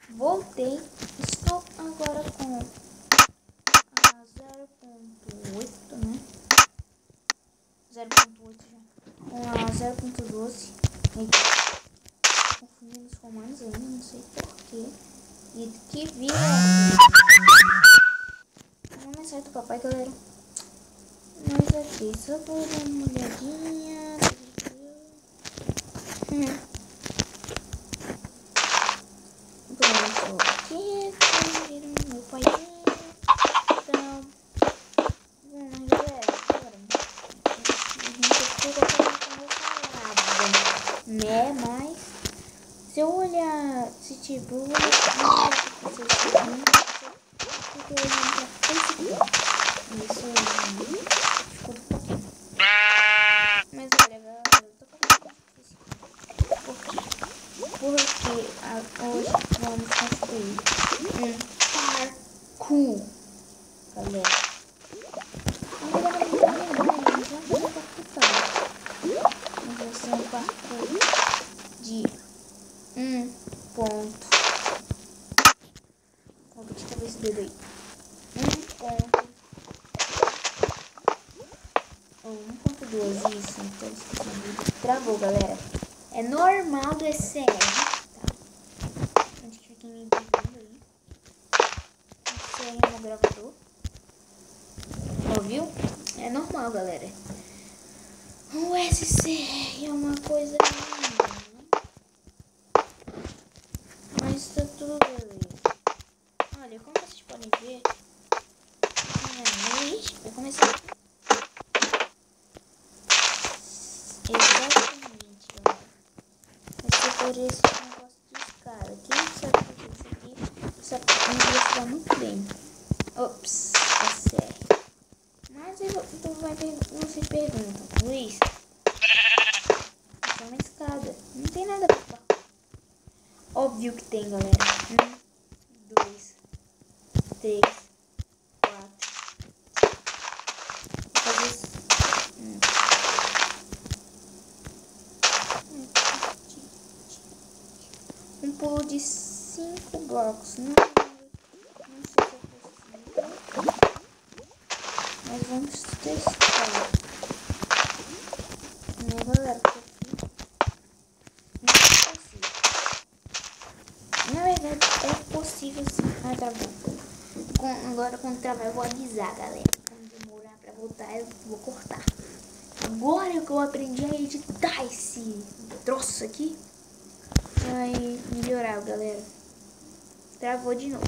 Voltei. Estou agora com a 0.8, né? 0.8 já. Com a 0.12. Confundindo os comandos ainda, não sei porquê. E que vira. Uma mensagem do papai, galera. Mas aqui, só vou dar uma olhadinha. Pronto, aqui viram meu pai. Então, vamos, galera. Agora, a gente fica com né? Mas se eu olhar, se tipo, eu vou olhar isso escuta um pouquinho. Mas olha, galera, eu tô falando porque hoje vamos construir um parkour, galera. Vamos fazer um parkour de ponto. Deixa eu ver esse dedo aí. 1.2, isso. Então, travou, galera. É normal do ECR, tá? Antes que fiquem me entendendo aí. ECR no gravador. Ouviu? É normal, galera. O SCR é uma coisa linda, mas tá tudo beleza. Olha, como vocês podem ver, vai começar aqui. Exatamente, galera. Vai ser por esse negócio de escada. Quem sabe fazer isso aqui, sabe que um dia se dá muito bem. Ops, é sério. Mas você pergunta, Luiz, isso é uma escada. Não tem nada pra falar. Óbvio que tem, galera. 1, 2, 3, 4. Vou fazer isso. Um pulo de 5 blocos. Não sei se é possível. Mas vamos testar. Né, galera? Não é possível. Na verdade, é possível sim. Ah, travou. Agora, quando travar, eu vou avisar, galera. Quando demorar pra voltar, eu vou cortar. Agora que eu aprendi a editar esse troço aqui, vai melhorar, galera. Travou de novo.